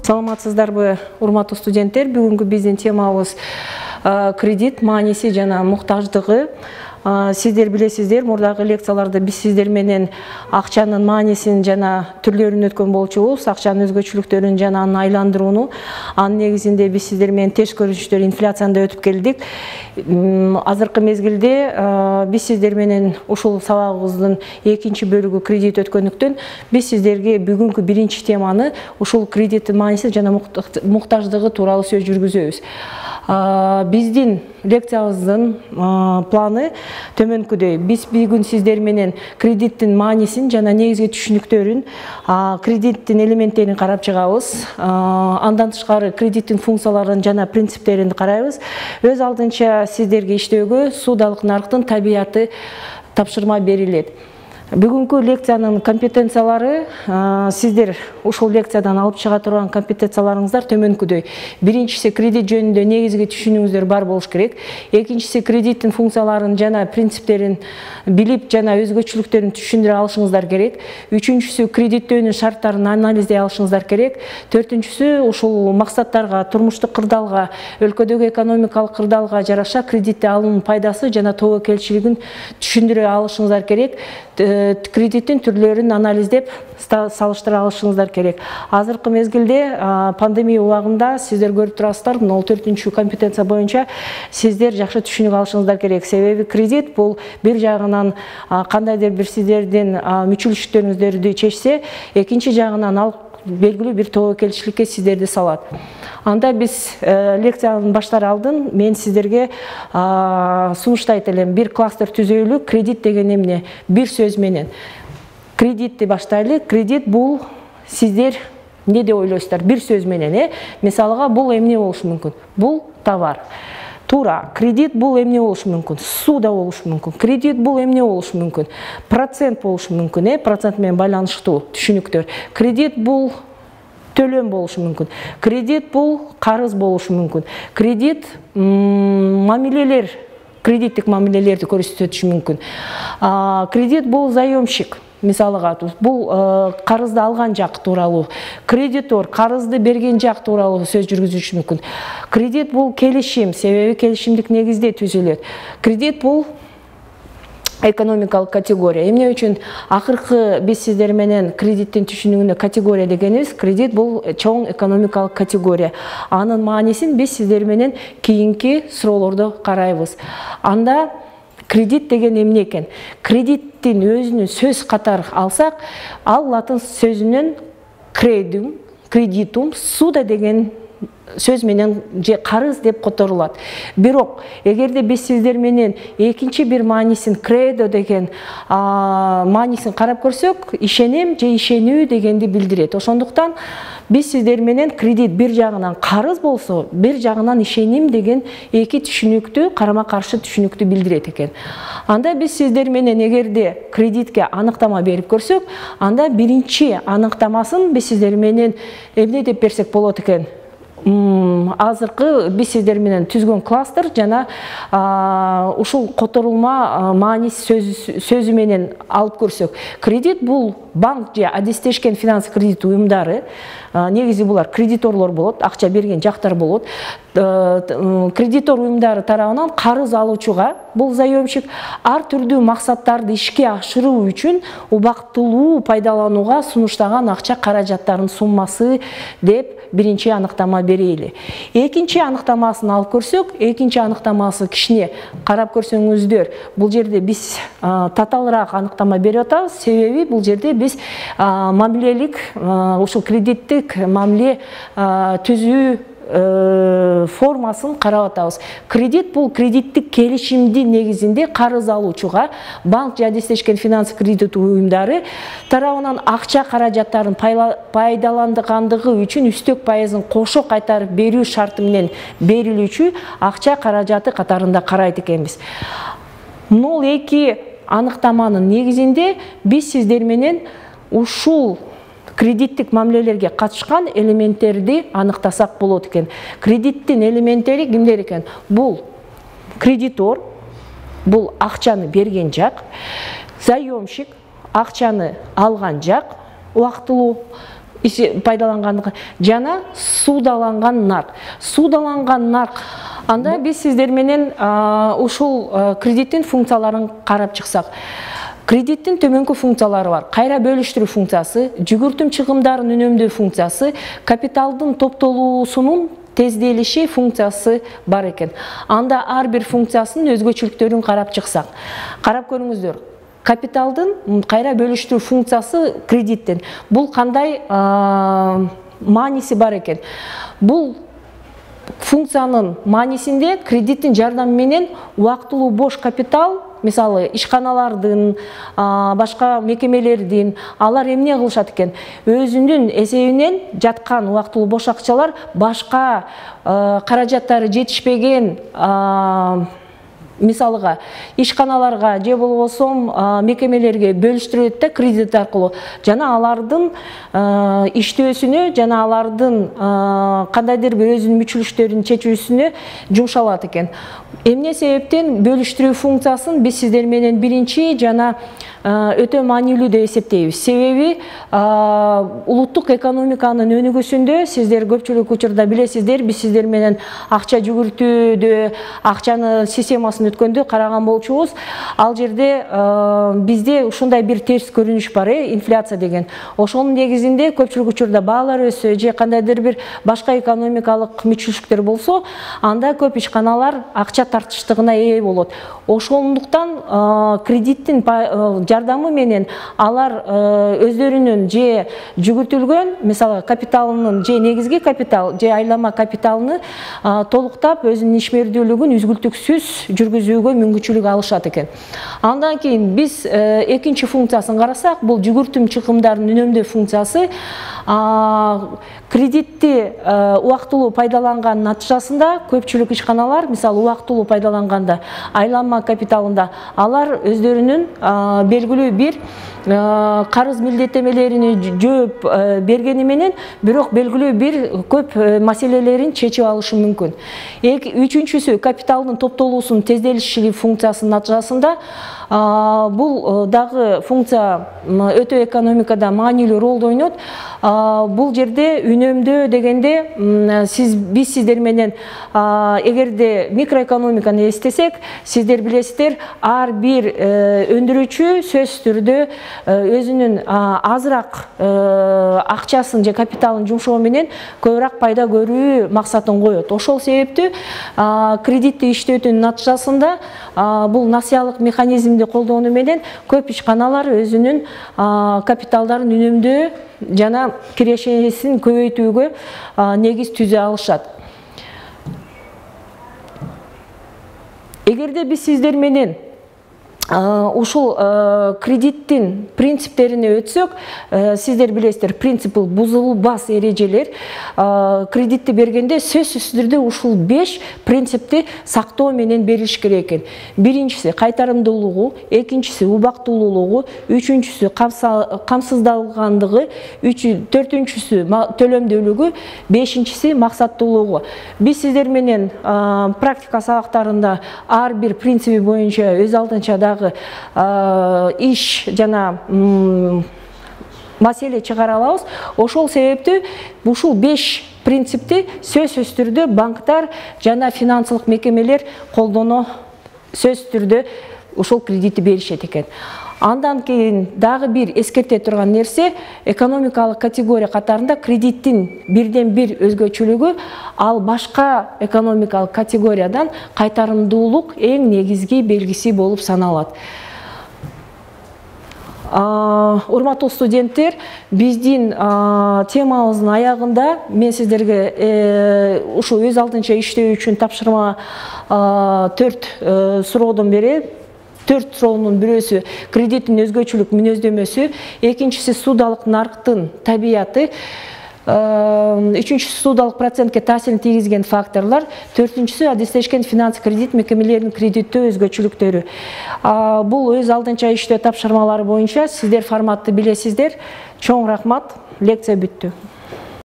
Саламатсыздарбы, урматтуу студенттер. Бүгүнкү биздин темабыз кредит мааниси жана муктаждыгы. Сиздер билесиздер, мурдагы лекцияларда биз сиздер менен акчанын маанисин жана түрлөрүн өткөн болчубуз. Акчанын өзгөчөлүктөрүн жана аны айландырууну. Анын негизинде биз сиздер менен терс көрүнүштөр инфляцияны өтүп келдик. Азыркы мезгилде биз сиздер менен ушул сабагыбыздын экинчи бөлүгү кредит өткөндүктөн биз сиздерге бүгүнкү биринчи теманы ушул кредиттин мааниси жана муктаждыгы тууралуу сөз жүргүзөбүз. Биздин лекциябыздын планы төмөнкүдөй. Биз бүгүн сиздер менен кредиттин маанисин жана негизги түшүнүктөрүн, кредиттин элементтерин карап чыгабыз. Андан тышкары кредиттин функцияларын жана принциптерин карайбыз. Өз алдынча сиздерге иштөөгө суудалык нарыктын табияты тапшырма берилет. Бүгүнкү лекциянын компетенциялары, сиздер ушул лекциядан алып чыга турган компетенцияларыңыздар төмөнкүдөй. Биринчиси, кредит жөнүндө негизги түшүнүгүңүздөр бар болуш керек. Экинчиси, кредиттин функцияларын жана принциптерин билип жана өзгөчөлүктөрүн түшүндүрө алышыңыздар керек. Үчүнчүсү, кредиттөөнүн шарттарын анализдей алышыңыздар керек. Төртүнчүсү, ушул максаттарга, турмуштук кырдаалга, өлкөдөгү экономикалык кырдаалга жараша кредитти алуунун пайдасы жана тобокелчилигин түшүндүрө алышыңыздар керек. Кредиттин түрлөрүн анализдеп салыштыра алышыңыздар керек. Азыркы мезгилде пандемия убагында сиздер көрүп турасыздар, 4-чү компетенция боюнча сиздер жакшы түшүнүк алышыңыздар керек. Себеби кредит бул бир жагынан кандайдыр бир сиздердин мүчүлүштөрүңүздөрдү чечсе, экинчи жагынан ал белгилүү бир тобокелчиликке сиздерди салат. Анда биз лекциянын баштар алдын мен сиздерге сунуштайт элем. Бир кластер түзөйлү. Кредит деген эмне? Бир сөз менен. Кредитти баштайлы. Кредит бул сиздер эмне деп ойлойсуздар? Бир сөз менен, Мисалга, бул эмне болушу мүмкүн? Бул товар. Туура. Кредит бул эмне болушу мүмкүн? Сууда болушу мүмкүн. Кредит бул эмне болушу мүмкүн? Процент болушу мүмкүн, Процент менен байланыштуу түшүнүктөр. Кредит бул төлөм болушу мүмкүн. Кредит бул карыз болушу мүмкүн. Кредит мамилелер, кредиттик мамилелерди көрсөтүшү мүмкүн. Кредит бул заемщик. Мисалга, бул карызды алган жак тууралуу. Кредитор карызды берген жак тууралуу сөз жүргүзүшү мүмкүн. Кредит бул келишим, себеби келишимдик негизде түзүлөт. Кредит бул экономикалык категория. Эмне үчүн акыркы биз сиздер менен кредиттин түшүнүгүнө категория дегенибиз, кредит бул чоң экономикалык категория. Анын маанисин биз сиздер менен кийинки суроолордо карайбыз. Анда кредит деген эмне экен? Кредиттин өзүнүн сөз катары алсак, ал латын сөзүнөн кредитум, сууда деген сөз менен же карыз деп которулат. Бирок, эгерде биз сиздер менен экинчи бир маанисин, кредо деген маанисин карап көрсөк, ишенем же ишенүү дегенди билдирет. Ошондуктан биз сиздер менен кредит бир жагынан карыз болсо, бир жагынан ишеним деген эки түшүнүктү, карама-каршы түшүнүктү билдирет экен. Анда биз сиздер менен эгерде кредитке аныктама берип көрсөк, анда биринчи аныктамасын биз сиздер менен эмне деп берсек болот экен? Азыркы биз сиздер менен түзгөн кластер жана ушул которулма маанис сөзү менен алып көрсөк, кредит бул банк же адистешкен финанс кредит уюмдары, негизи булар кредиторлор болот, акча берген жактар болот. Кредитор уюмдары тарабынан карыз алуучуга, бул заемщик, ар түрдүү максаттарды ишке ашыруу үчүн убактылуу пайдаланууга сунуштаган акча каражаттарынын суммасы деп биринчи аныктама берели. Экинчи аныктамасын алып көрсөк, экинчи аныктамасы кичине карап көрсөңүздөр, бул жерде биз татаалыраак аныктама берип атабыз. Себеби бул жерде биз мамилелик, ушул кредиттик мамиле түзүү формасын карап атабыз. Кредит бул кредиттик келишимдин негизинде карыз алуучуга банк же адистешкен финанс кредит уюмдары тарабынан акча каражаттарын пайдалангандыгы үчүн үстөк пайызын кошо кайтарып берүү шарты менен берилүүчү акча каражаты катарында карайт экенбиз. 02 аныктаманын негизинде биз сиздер менен ушул кредиттик мамилелерге катышкан элементтерди аныктасак болот экен. Кредиттин элементтери кимдер экен? Бул кредитор, бул акчаны берген жак, заемщик, акчаны алган жак, убактылуу, пайдалангандыгы жана суудаланган нарк. Суудаланган нарк анда биз сиздер менен ушул кредиттин функцияларын карап чыксак. Кредиттин төмөнкү функциялары бар. Кайра бөлүштүрүү функциясы, жүгүртүм чыгымдарын үнөмдөө функциясы, капиталдын топтолуусунун тезделиши функциясы бар экен. Анда ар бир функциясынын өзгөчөлүктөрүн карап чыксак. Карап көрүңүздөр. Капиталдын кайра бөлүштүрүү функциясы кредиттин. Бул кандай мааниси бар экен? Бул функциянын маанисинде кредиттин жардамы менен убактылуу бош капитал, мисалы ишканалардын, башка мекемелердин, алар эмне кылышат экен? Өзүнүн эсебинен жаткан убактылуу бош акчалар башка каражаттары жетишпеген мисалыга ишканаларга же болбосо мекемелерге бөлүштүрүлөт да кредит аркылуу. Жана алардын иштөөсүнө, жана алардын кандайдыр бир өзүнүн мүчүлүштөрүн чечүүсүнө жумшалат экен. Эмне себептен бөлүштүрүү функциясын биз сиздер менен биринчи жана өтө маанилүү деп эсептейбиз. Себеби улуттук экономиканын өнүгүүсүндө сиздер көпчүлүк учурда билесиздер, биз сиздер менен акча жүгүртүүдө, акчанын системасын өткөндө караган болчубуз. Ал жерде бизде ушундай бир терс көрүнүш бар, инфляция деген. Ошонун негизинде көпчүлүк учурда баалар өссө же кандайдыр бир башка экономикалык мүчүлүштөр болсо, анда көп ишканалар акча тартыштыгына ээ болот. Ошондуктан кредиттин жардамы менен алар өздөрүнүн же жүгүртүлгөн, мисалы капиталынын же негизги капитал, же айлама капиталыны толуктап өзүнүн ишмердүүлүгүн үзгүлтүксүз жүргүзүүгө мүмкүнчүлүк алышат экен. Андан кийин биз экинчи функциясын карасак, бул жүгүртүм чыгымдарын үнөмдөө функциясы. Кредитти убактылуу пайдаланган натыйжасында көпчүлүк ишканалар, мисалы убактылуу пайдаланганда айланма капиталында, алар өздөрүнүн белгилүү бир карыз милдеттемелерини жооп бергени менен, бирок белгилүү бир көп маселелерин чечип алышы мүмкүн. Үчүнчүсү капиталдын топтолуусунун тезделиши функциясынын натыйжасында бул дагы функция өтө экономикада маанилүү ролду ойнойт. Бул жерде үнөмдөө дегенде биз сиздер менен эгерде микроэкономиканы эстесек, сиздер билесиздер, ар бир өндүрүүчү сөзсүз түрдө өзүнүн азыраак акчасын же капиталын жумшоо менен көбүрөөк пайда көрүү максатын коет. Ошол себептүү кредитти иштөөтүнүн натыйжасында бул насыялык механизмди колдонуу менен көп ишканалар өзүнүн капиталдарын үнөмдөө жана кирешесин көбөйтүүгө негиз түзө алышат. Эгерде биз сиздер менен ушул кредиттин принциптерине өтсөк, сиздер билесиздер, принципи бузулбас эрежелер. Кредитти бергенде сөзсүз түрдө ушул 5 принципти сактоо менен берилиш керек экен. Биринчиси кайтарымдуулугу, экинчиси убактылуулугу, үчүнчүсү камсыздалгандыгы, төртүнчүсү төлөмдүүлүгү, бешинчиси максаттуулугу. Биз сиздер менен практика сабактарында ар бир принципи боюнча өз алдынча иш жана маселе чыгара алабыз. Ошол себептүү ушул 5 принципти сөзсүз түрдө банктар жана финансылык мекемелер колдоно, сөзсүз түрдө ушул кредитти беришет экен. Андан кийин дагы бир эскерте турган нерсе, экономикалык категория катарында кредиттин бирден бир өзгөчөлүгү, ал башка экономикалык категориядан кайтарымдуулук эң негизги белгиси болуп саналат. Урматтуу студенттер, биздин темабыздын аягында мен сиздерге ушу өз алдынча иштөө үчүн тапшырма 4 суроодон бери 4 суроонун бирөөсү кредиттин өзгөчөлүк мүнөздөмөсү, экинчиси суудалык нарктын табияты, үчүнчүсү суудалык процентке таасирин тийгизген факторлор, төртүнчүсү адистешкен финанс кредит мекемелеринин кредиттөө өзгөчөлүктөрү. Бул өз алдынча иштөө тапшырмалары боюнча сиздер форматты билесиздер. Чоң рахмат, лекция бүттү.